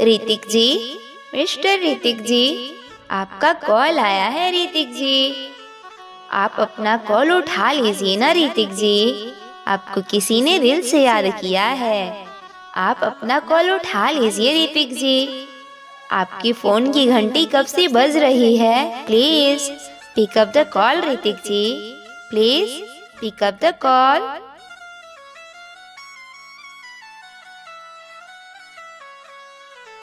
ऋतिक जी, mister Hrithik जी, आपका call आया है ऋतिक जी। आप अपना कॉल उठा लीजिए ना ऋतिक जी, आपको किसी ने दिल से याद किया है। आप अपना कॉल उठा लीजिए ऋतिक जी। आपकी फोन की घंटी कब से बज रही है, please pick up the call Hrithik ji, please pick up the call.